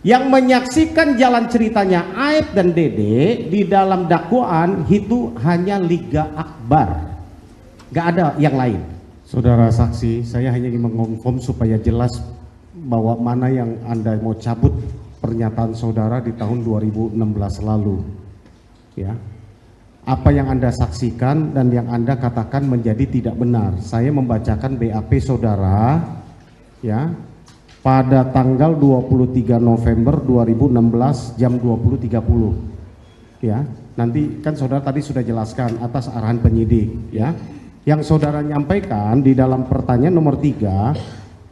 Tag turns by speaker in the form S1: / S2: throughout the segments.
S1: Yang menyaksikan jalan ceritanya Aep dan Dede di dalam dakwaan itu hanya Liga Akbar, gak ada yang lain. Saudara saksi, saya hanya ingin mengonfirm supaya jelas bahwa mana yang Anda mau cabut pernyataan saudara di tahun 2016 lalu, ya. Apa yang Anda saksikan dan yang Anda katakan menjadi tidak benar. Saya membacakan BAP saudara, ya, pada tanggal 23 November 2016 jam 20.30, ya. Nanti kan saudara tadi sudah jelaskan atas arahan penyidik, ya. Yang saudara nyampaikan di dalam pertanyaan nomor 3,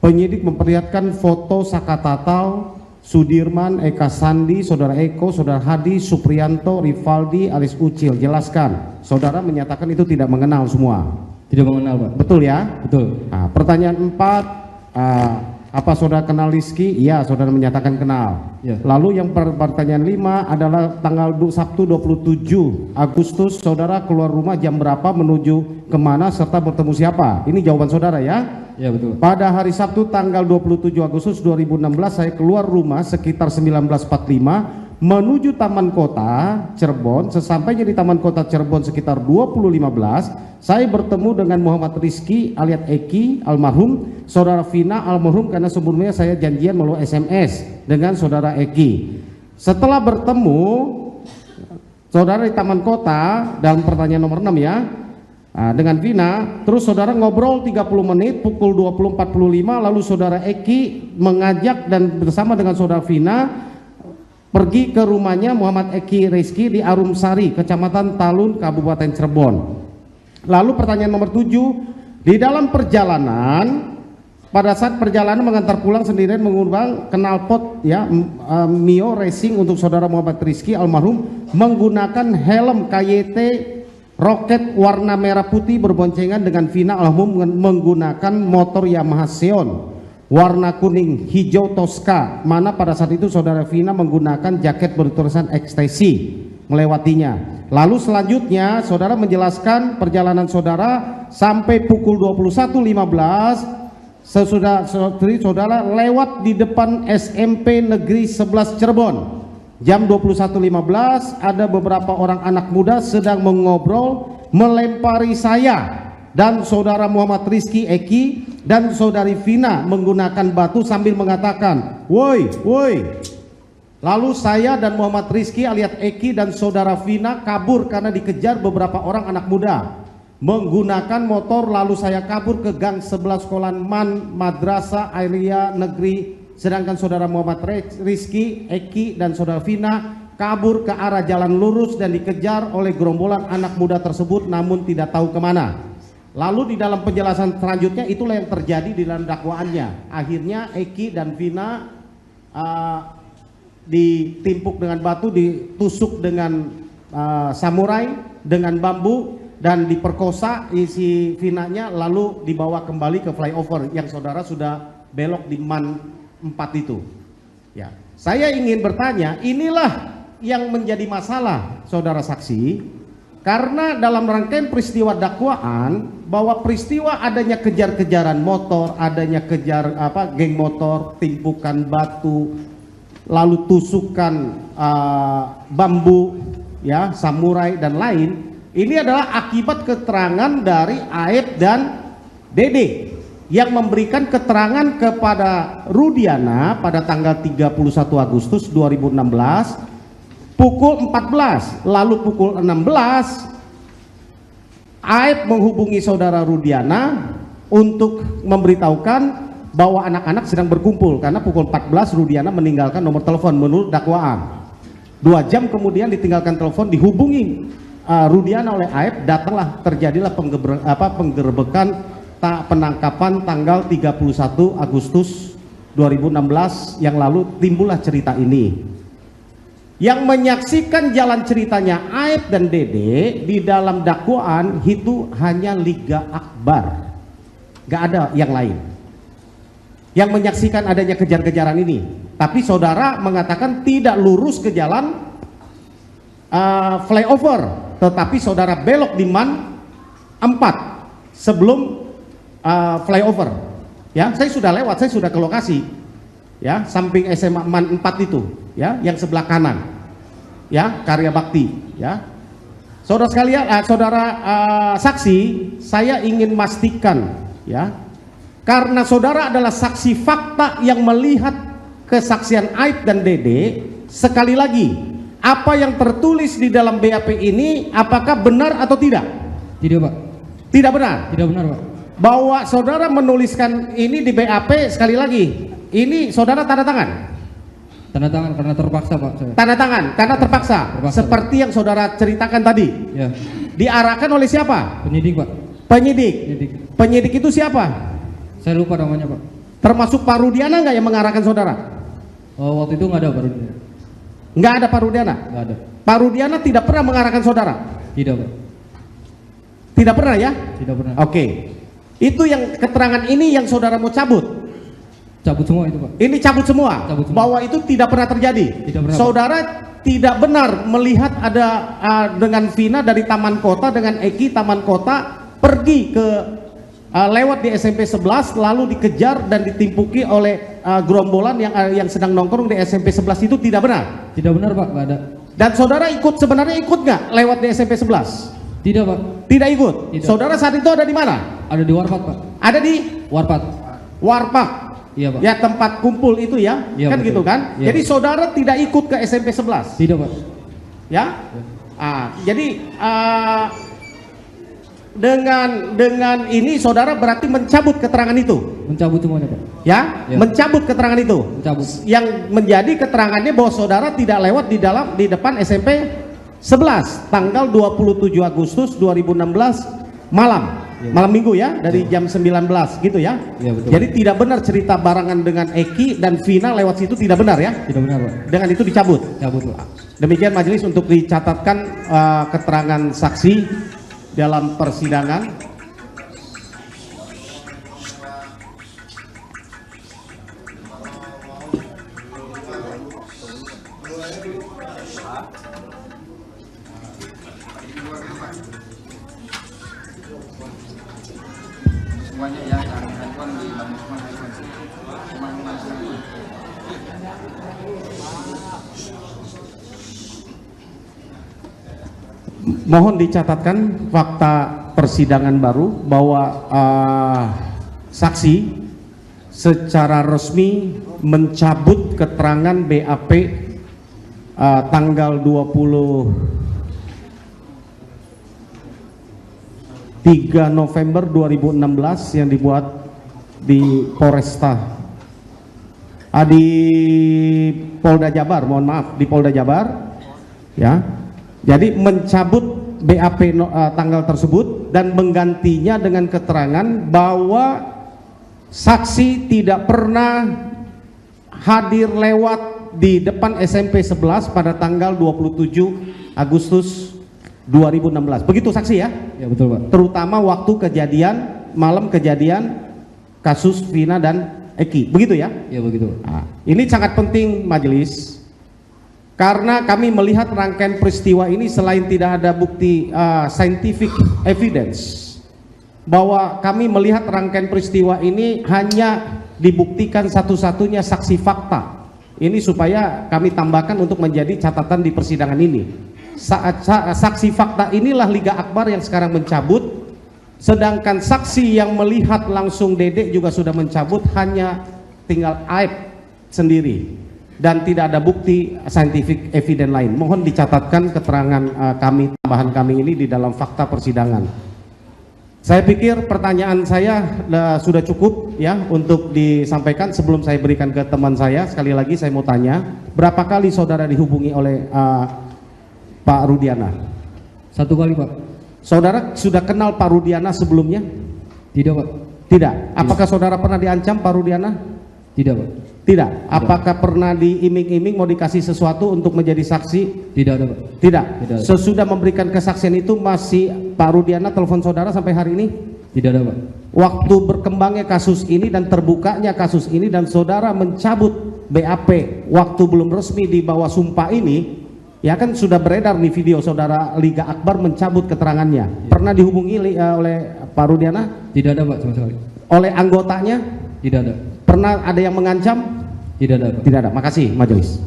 S1: penyidik memperlihatkan foto Sakatatau, Sudirman, Eka Sandi, saudara Eko, saudara Hadi, Suprianto, Rivaldi, Alis Ucil. Jelaskan. Saudara menyatakan itu tidak mengenal semua.
S2: Tidak mengenal, Pak.
S1: Betul ya?
S2: Betul.
S1: Nah, pertanyaan 4, apa saudara kenal Rizky? Iya, saudara menyatakan kenal.
S2: Ya.
S1: Lalu yang pertanyaan 5 adalah tanggal Sabtu 27 Agustus, saudara keluar rumah jam berapa, menuju kemana, serta bertemu siapa? Ini jawaban saudara ya?
S2: Ya, betul.
S1: Pada hari Sabtu tanggal 27 Agustus 2016 saya keluar rumah sekitar 19.45 menuju Taman Kota Cirebon. Sesampainya di Taman Kota Cirebon sekitar 20.15 saya bertemu dengan Muhammad Rizky alias Eki almarhum, saudara Vina almarhum, karena sebelumnya saya janjian melalui SMS dengan saudara Eki. Setelah bertemu saudara di Taman Kota dalam pertanyaan nomor 6 ya, dengan Vina, terus saudara ngobrol 30 menit pukul 20.45, lalu saudara Eki mengajak dan bersama dengan saudara Vina pergi ke rumahnya Muhammad Eki Rizky di Arumsari, Kecamatan Talun, Kabupaten Cirebon. Lalu pertanyaan nomor 7, di dalam perjalanan, pada saat perjalanan mengantar pulang sendirian menggunakan knalpot ya, Mio Racing untuk saudara Muhammad Rizky almarhum menggunakan helm KYT Roket warna merah putih berboncengan dengan Vina almarhum menggunakan motor Yamaha Xeon warna kuning hijau Tosca, mana pada saat itu saudara Vina menggunakan jaket bertulisan ekstasi melewatinya. Lalu selanjutnya saudara menjelaskan perjalanan saudara sampai pukul 21.15 sesudah saudara lewat di depan SMP Negeri 11 Cirebon. Jam 21.15 ada beberapa orang anak muda sedang mengobrol melempari saya dan saudara Muhammad Rizky Eki dan saudari Vina menggunakan batu sambil mengatakan, "Woi, woi." Lalu saya dan Muhammad Rizky alias Eki dan saudara Vina kabur karena dikejar beberapa orang anak muda menggunakan motor, lalu saya kabur ke gang sebelah sekolah Madrasah Airia Negeri. Sedangkan saudara Muhammad Rizky, Eki dan saudara Vina kabur ke arah jalan lurus dan dikejar oleh gerombolan anak muda tersebut namun tidak tahu kemana. Lalu di dalam penjelasan selanjutnya itulah yang terjadi di dalam dakwaannya. Akhirnya Eki dan Vina ditimpuk dengan batu, ditusuk dengan samurai, dengan bambu, dan diperkosa isi Vinanya, lalu dibawa kembali ke flyover yang saudara sudah belok di Man 4 itu. Ya, saya ingin bertanya, inilah yang menjadi masalah saudara saksi, karena dalam rangkaian peristiwa dakwaan bahwa peristiwa adanya kejar-kejaran motor, adanya geng motor, timpukan batu, lalu tusukan bambu, ya, samurai dan lain, ini adalah akibat keterangan dari Aep dan Dede yang memberikan keterangan kepada Rudiana pada tanggal 31 Agustus 2016 pukul 14, lalu pukul 16 Aep menghubungi saudara Rudiana untuk memberitahukan bahwa anak-anak sedang berkumpul, karena pukul 14 Rudiana meninggalkan nomor telepon menurut dakwaan. 2 jam kemudian ditinggalkan telepon, dihubungi Rudiana oleh Aep, datanglah terjadilah penggerbekan penangkapan tanggal 31 Agustus 2016 yang lalu. Timbullah cerita ini. Yang menyaksikan jalan ceritanya Aep dan Dede di dalam dakwaan itu hanya Liga Akbar, gak ada yang lain yang menyaksikan adanya kejar-kejaran ini. Tapi saudara mengatakan tidak lurus ke jalan flyover, tetapi saudara belok di Man 4 sebelum flyover. Ya, saya sudah lewat, saya sudah ke lokasi. ya, samping SMA MAN 4 itu, ya, yang sebelah kanan, ya, Karya Bakti, ya. Saudara sekalian, saudara saksi, saya ingin memastikan, ya, karena saudara adalah saksi fakta yang melihat kesaksian Aib dan Dede. Sekali lagi, apa yang tertulis di dalam BAP ini apakah benar atau tidak?
S2: Tidak, Pak.
S1: Tidak benar?
S2: Tidak benar, Pak.
S1: Bahwa saudara menuliskan ini di BAP, sekali lagi, ini saudara tanda tangan?
S2: Tanda tangan karena terpaksa, Pak. Saya.
S1: Tanda tangan karena terpaksa, seperti Pak, yang saudara ceritakan tadi.
S2: Ya.
S1: Diarahkan oleh siapa?
S2: Penyidik, Pak.
S1: Penyidik. Penyidik itu siapa?
S2: Saya lupa namanya, Pak.
S1: Termasuk Pak Rudiana nggak yang mengarahkan saudara?
S2: Oh, waktu itu nggak ada Pak Rudiana.
S1: Nggak ada Pak Rudiana?
S2: Nggak ada.
S1: Pak Rudiana tidak pernah mengarahkan saudara?
S2: Tidak, Pak.
S1: Tidak pernah, ya?
S2: Tidak pernah.
S1: Oke. Itu yang keterangan ini yang saudara mau cabut?
S2: Cabut semua itu, Pak.
S1: Ini cabut semua?
S2: Cabut semua.
S1: Bahwa itu tidak pernah terjadi?
S2: Tidak pernah,
S1: saudara Pak. Tidak benar melihat ada dengan Vina dari Taman Kota dengan Eki Taman Kota pergi ke lewat di SMP 11 lalu dikejar dan ditimpuki oleh gerombolan yang sedang nongkrong di SMP 11 itu, tidak benar?
S2: Tidak benar, Pak, nggak ada.
S1: Dan saudara sebenarnya ikut nggak lewat di SMP 11?
S2: Tidak, Pak.
S1: Tidak ikut?
S2: Tidak.
S1: Saudara saat itu ada di mana?
S2: Ada di Warpat, Pak.
S1: Ada di?
S2: Warpat.
S1: Warpak?
S2: Iya, Pak.
S1: Ya, tempat kumpul itu, ya?
S2: Iya,
S1: kan
S2: betul.
S1: gitu kan?
S2: Iya.
S1: Jadi saudara tidak ikut ke SMP 11?
S2: Tidak, Pak.
S1: Ya? Jadi dengan ini saudara berarti mencabut keterangan itu?
S2: Mencabut semuanya, Pak.
S1: Ya?
S2: Ya.
S1: Mencabut keterangan itu?
S2: Mencabut.
S1: Yang menjadi keterangannya bahwa saudara tidak lewat di depan SMP 11 tanggal 27 Agustus 2016 malam.
S2: Ya.
S1: Malam minggu, ya, dari jam 19 gitu, ya.
S2: Ya, betul.
S1: Jadi tidak benar cerita barangan dengan Eki dan Vina lewat situ, tidak benar, ya?
S2: Tidak benar, Pak.
S1: Dengan itu dicabut.
S2: Cabut, Pak.
S1: Demikian majelis untuk dicatatkan keterangan saksi dalam persidangan.
S3: Semuanya, ya, yang handphone di dalam handphone.
S1: Mohon dicatatkan fakta persidangan baru bahwa saksi secara resmi mencabut keterangan BAP tanggal 23 November 2016 yang dibuat di Polresta di Polda Jabar, mohon maaf, di Polda Jabar, ya. Jadi mencabut BAP tanggal tersebut dan menggantinya dengan keterangan bahwa saksi tidak pernah hadir lewat di depan SMP 11 pada tanggal 27 Agustus 2016. Begitu saksi, ya?
S2: Ya, betul, Pak.
S1: Terutama waktu malam kejadian kasus Vina dan Eki. Begitu, ya?
S2: Ya, begitu.
S1: Ini sangat penting majelis. Karena kami melihat rangkaian peristiwa ini selain tidak ada bukti scientific evidence, bahwa kami melihat rangkaian peristiwa ini hanya dibuktikan satu-satunya saksi fakta. Ini supaya kami tambahkan untuk menjadi catatan di persidangan ini. Saksi fakta inilah Liga Akbar yang sekarang mencabut, sedangkan saksi yang melihat langsung Dedek juga sudah mencabut, hanya tinggal Aib sendiri. Dan tidak ada bukti scientific evidence lain. Mohon dicatatkan keterangan tambahan kami ini di dalam fakta persidangan. Saya pikir pertanyaan saya sudah cukup, ya, untuk disampaikan. Sebelum saya berikan ke teman saya, sekali lagi saya mau tanya, berapa kali saudara dihubungi oleh Pak Rudiana?
S2: 1 kali, Pak.
S1: Saudara sudah kenal Pak Rudiana sebelumnya?
S2: Tidak, Pak.
S1: Tidak. Apakah saudara pernah diancam Pak Rudiana?
S2: Tidak, Pak.
S1: Tidak. Apakah pernah diiming-iming mau dikasih sesuatu untuk menjadi saksi?
S2: Tidak ada, Pak.
S1: Tidak.
S2: Tidak ada.
S1: Sesudah memberikan kesaksian itu masih Pak Rudiana telepon saudara sampai hari ini?
S2: Tidak ada, Pak.
S1: Waktu berkembangnya kasus ini dan terbukanya kasus ini dan saudara mencabut BAP waktu belum resmi di bawah sumpah ini, ya kan sudah beredar nih video saudara Liga Akbar mencabut keterangannya. Pernah dihubungi oleh Pak Rudiana?
S2: Tidak ada, Pak, sama sekali.
S1: Oleh anggotanya?
S2: Tidak ada.
S1: Pernah ada yang mengancam?
S2: Tidak ada, Pak.
S1: Tidak ada. Makasih majelis.